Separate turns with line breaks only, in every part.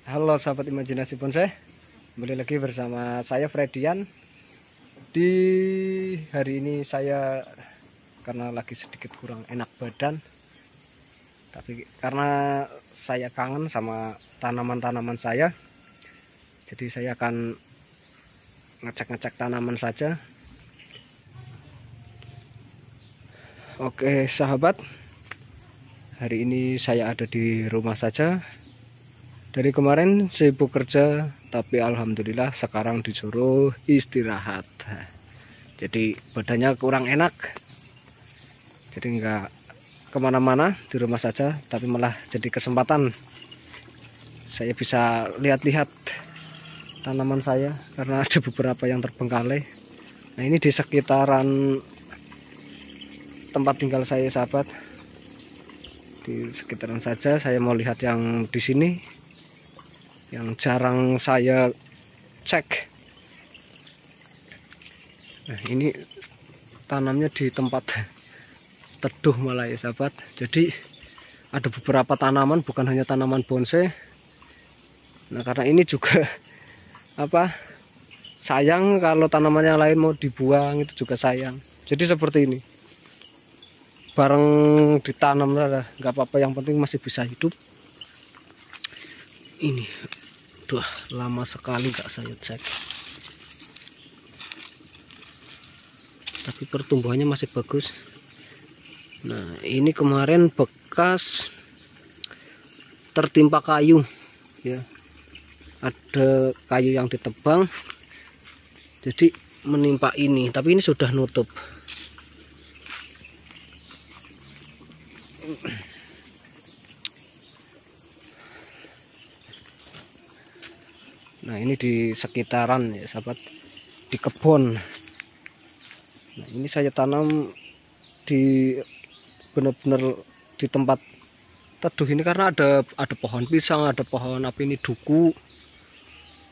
Halo sahabat imajinasi bonsai, kembali lagi bersama saya Fredian. Di hari ini saya karena lagi sedikit kurang enak badan, tapi karena saya kangen sama tanaman-tanaman saya, jadi saya akan ngecek-ngecek tanaman saja. Oke sahabat, hari ini saya ada di rumah saja. Dari kemarin sibuk kerja, tapi alhamdulillah sekarang disuruh istirahat. Jadi badannya kurang enak, jadi nggak kemana-mana, di rumah saja. Tapi malah jadi kesempatan saya bisa lihat-lihat tanaman saya, karena ada beberapa yang terbengkalai. Nah ini di sekitaran tempat tinggal saya sahabat, di sekitaran saja saya mau lihat yang di sini yang jarang saya cek. Nah ini tanamnya di tempat teduh malah ya sahabat. Jadi ada beberapa tanaman, bukan hanya tanaman bonsai. Nah karena ini juga sayang kalau tanamannya lain mau dibuang, itu juga sayang. Jadi seperti ini, bareng ditanam lah, nggak apa-apa, yang penting masih bisa hidup. Ini lama sekali nggak saya cek, tapi pertumbuhannya masih bagus. Nah ini kemarin bekas tertimpa kayu ya, ada kayu yang ditebang jadi menimpa ini, tapi ini sudah nutup. Nah ini di sekitaran ya sahabat, di kebun. Nah ini saya tanam di benar-benar di tempat teduh ini, karena ada pohon pisang, ada pohon duku.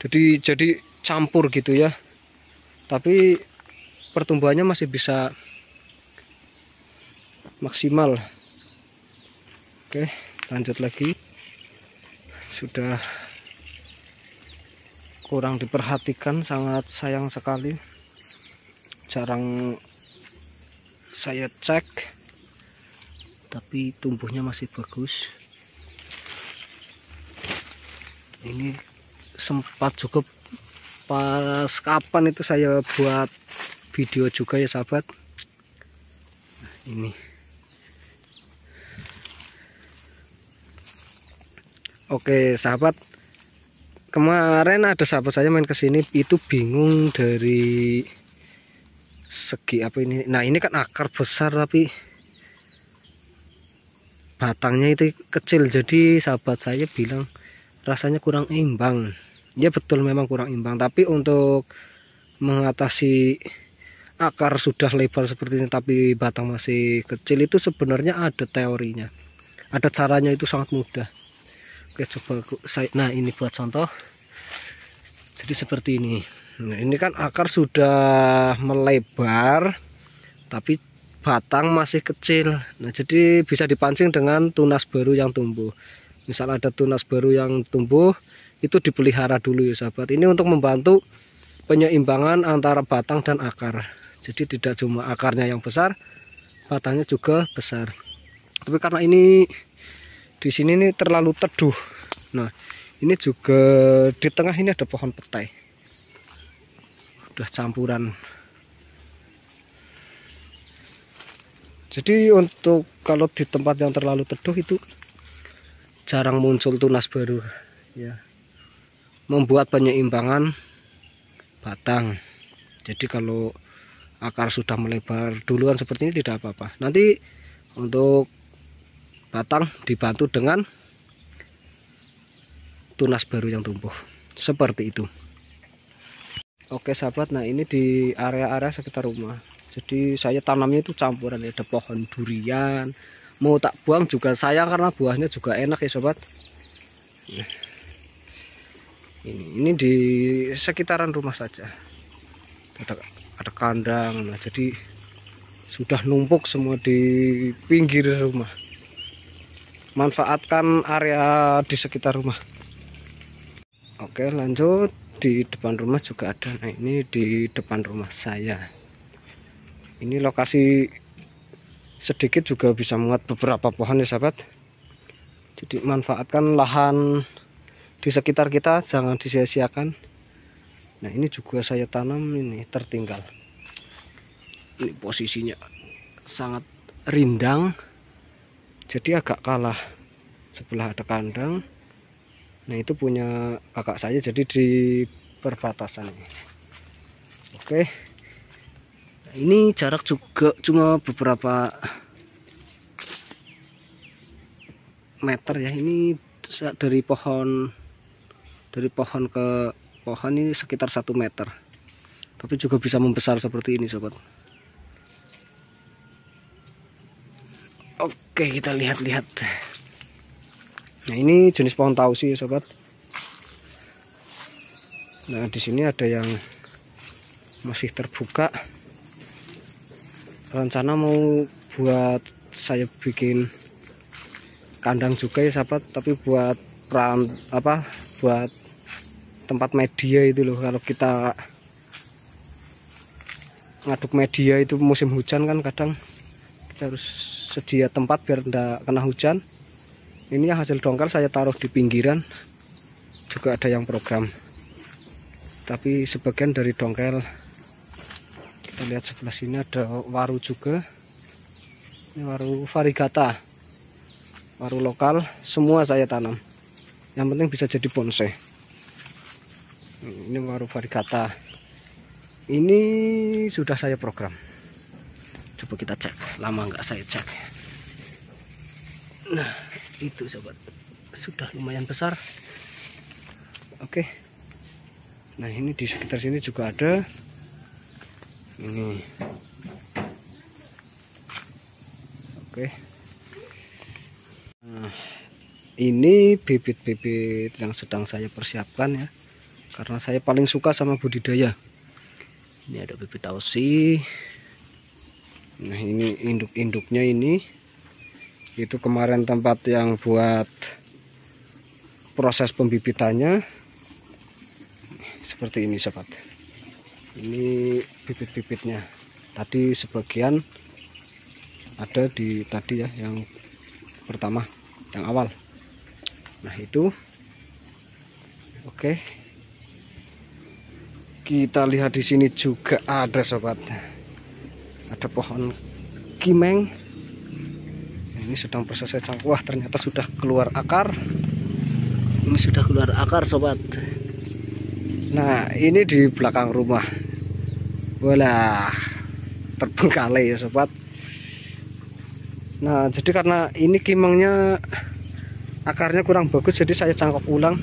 Jadi campur gitu ya. Tapi pertumbuhannya masih bisa maksimal. Oke, lanjut lagi. Sudah kurang diperhatikan, sangat sayang sekali. Jarang saya cek, tapi tumbuhnya masih bagus. Ini sempat juga pas kapan itu saya buat video juga ya sahabat. Nah, ini oke sahabat, kemarin ada sahabat saya main ke sini, itu bingung dari segi apa ini. Nah ini kan akar besar tapi batangnya itu kecil, jadi sahabat saya bilang rasanya kurang imbang. Ya betul, memang kurang imbang, tapi untuk mengatasi akar sudah lebar seperti ini tapi batang masih kecil, itu sebenarnya ada teorinya, ada caranya, itu sangat mudah. Oke coba nah ini buat contoh. Jadi seperti ini. Nah ini kan akar sudah melebar tapi batang masih kecil. Nah jadi bisa dipancing dengan tunas baru yang tumbuh. Misal ada tunas baru yang tumbuh, itu dipelihara dulu ya sahabat. Ini untuk membantu penyeimbangan antara batang dan akar. Jadi tidak cuma akarnya yang besar, batangnya juga besar. Tapi karena ini di sini nih terlalu teduh. Nah ini juga di tengah ini ada pohon petai, udah campuran. Jadi untuk kalau di tempat yang terlalu teduh itu jarang muncul tunas baru ya, membuat penyeimbangan batang. Jadi kalau akar sudah melebar duluan seperti ini tidak apa-apa, nanti untuk batang dibantu dengan tunas baru yang tumbuh seperti itu. Oke sahabat, nah ini di area-area sekitar rumah. Jadi saya tanamnya itu campuran, ada pohon durian, mau tak buang juga sayang karena buahnya juga enak ya sobat. Nah, ini di sekitaran rumah saja, ada kandang. Nah jadi sudah numpuk semua di pinggir rumah. Manfaatkan area di sekitar rumah. Oke, lanjut. Di depan rumah juga ada. Nah, ini di depan rumah saya. Ini lokasi sedikit juga bisa muat beberapa pohon ya sahabat. Jadi manfaatkan lahan di sekitar kita, jangan disia-siakan. Nah, ini juga saya tanam, ini tertinggal. Ini posisinya sangat rindang, jadi agak kalah. Sebelah ada kandang. Nah, itu punya kakak saya, jadi di perbatasan ini. Oke. Nah, ini jarak juga cuma beberapa meter ya. Ini dari pohon ke pohon ini sekitar 1 meter. Tapi juga bisa membesar seperti ini sobat. Oke, kita lihat-lihat. Nah, ini jenis pohon tausi ya sobat. Nah, di sini ada yang masih terbuka. Rencana mau buat saya bikin kandang juga ya sahabat, tapi buat buat tempat media itu loh. Kalau kita ngaduk media itu musim hujan kan, kadang kita harus sedia tempat biar tidak kena hujan. Ini yang hasil dongkal saya taruh di pinggiran. Juga ada yang program, tapi sebagian dari dongkel. Kita lihat sebelah sini ada waru juga. Ini waru variegata, waru lokal, semua saya tanam. Yang penting bisa jadi bonsai. Ini waru variegata. Ini sudah saya program. Coba kita cek, lama nggak saya cek. Nah, itu sobat, sudah lumayan besar. Oke. Nah, ini di sekitar sini juga ada. Ini. Oke. Nah, ini bibit-bibit yang sedang saya persiapkan ya. Karena saya paling suka sama budidaya. Ini ada bibit tausi. Nah, ini induk-induknya ini. Itu kemarin tempat yang buat proses pembibitannya. Seperti ini sobat. Ini bibit-bibitnya. Tadi sebagian ada di tadi ya, yang pertama, yang awal. Nah, itu. Oke. Kita lihat di sini juga ada sobat. Ada pohon kimeng. Ini sedang proses cangkok. Wah, ternyata sudah keluar akar. Ini sudah keluar akar sobat. Nah, ini di belakang rumah. Walah, terbengkalai ya sobat. Nah, jadi karena ini kimengnya akarnya kurang bagus, jadi saya cangkok ulang.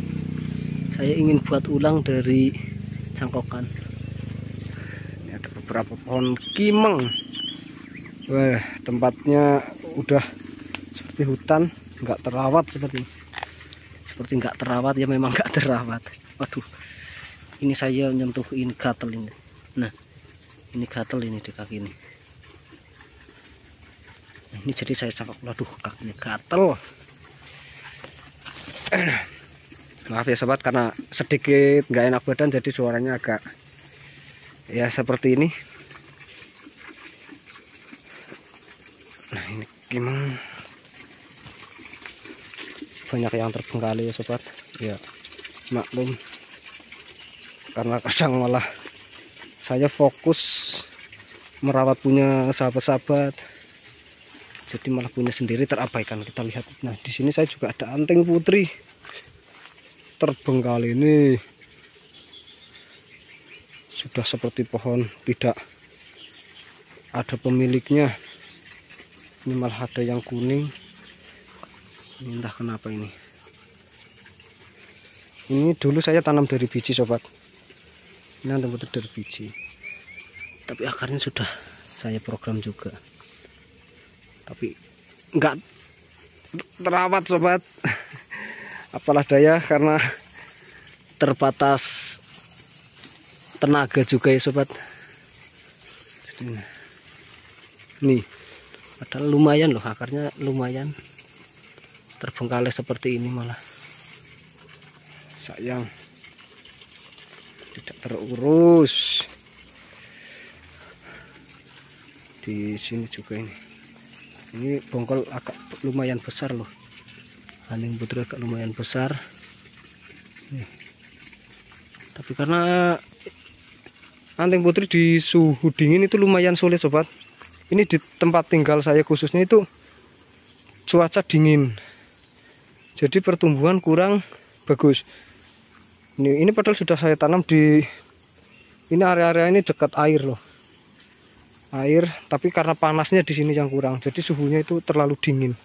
Saya ingin buat ulang dari cangkokan. Ini ada beberapa pohon kimeng. Wah, tempatnya udah seperti hutan, nggak terawat seperti nggak terawat ya, memang nggak terawat. Waduh, ini saya nyentuh ini gatel ini. Nah, ini gatel ini di kaki ini. Nah, ini jadi saya cangkok, waduh, kakinya gatel. Maaf ya sobat, karena sedikit nggak enak badan, jadi suaranya agak ya seperti ini. Nah, ini gimana? Banyak yang terbengkalai ya sobat. Ya maklum, karena kadang malah saya fokus merawat punya sahabat-sahabat, jadi malah punya sendiri terabaikan. Kita lihat. Nah, di sini saya juga ada anting putri terbengkalai ini. Sudah seperti pohon tidak ada pemiliknya. Ini malah ada yang kuning. Ini entah kenapa ini. Ini dulu saya tanam dari biji sobat. Ini anting putri dari biji. Tapi akarnya sudah saya program juga. Tapi enggak terawat sobat. Apalah daya, karena terbatas tenaga juga ya sobat. Jadi, nih, padahal lumayan loh, akarnya lumayan. Terbengkalai seperti ini malah sayang. terurus. Di sini juga ini bongkol agak lumayan besar loh. Anjing putri agak lumayan besar nih. Tapi karena anjing putri di suhu dingin itu lumayan sulit sobat. Ini di tempat tinggal saya khususnya itu cuaca dingin, jadi pertumbuhan kurang bagus. Ini padahal sudah saya tanam di ini area-area ini dekat air loh, air, tapi karena panasnya di sini yang kurang, jadi suhunya itu terlalu dingin.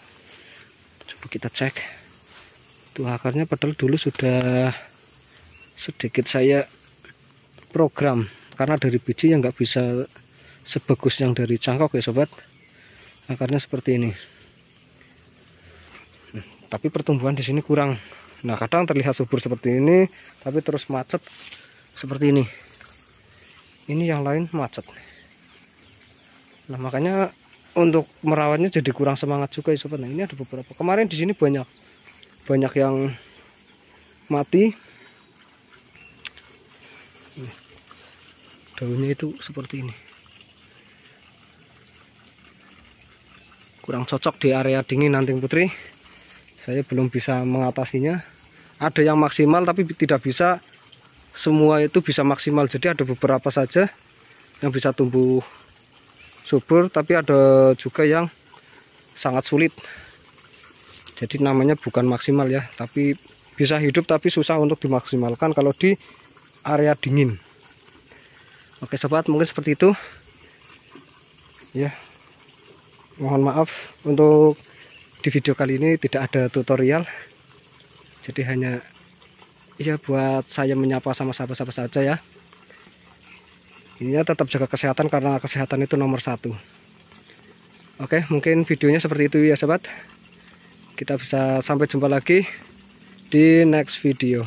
Coba kita cek tuh akarnya, padahal dulu sudah sedikit saya program, karena dari biji yang nggak bisa sebagus yang dari cangkok ya sobat. Akarnya seperti ini. Tapi pertumbuhan di sini kurang. Nah, kadang terlihat subur seperti ini, tapi terus macet seperti ini. Ini yang lain macet. Nah, makanya untuk merawatnya jadi kurang semangat juga ya sobat. Nah, ini ada beberapa. Kemarin di sini banyak yang mati. Daunnya itu seperti ini. Kurang cocok di area dingin anting putri. Saya belum bisa mengatasinya. Ada yang maksimal tapi tidak bisa semua itu bisa maksimal. Jadi ada beberapa saja yang bisa tumbuh subur, tapi ada juga yang sangat sulit. Jadi namanya bukan maksimal ya, tapi bisa hidup tapi susah untuk dimaksimalkan kalau di area dingin. Oke sobat, mungkin seperti itu ya. Mohon maaf untuk di video kali ini tidak ada tutorial, jadi hanya ya buat saya menyapa sama sahabat-sahabat saja ya. Ininya tetap jaga kesehatan karena kesehatan itu nomor 1. Oke, mungkin videonya seperti itu ya sobat. Kita bisa sampai jumpa lagi di next video.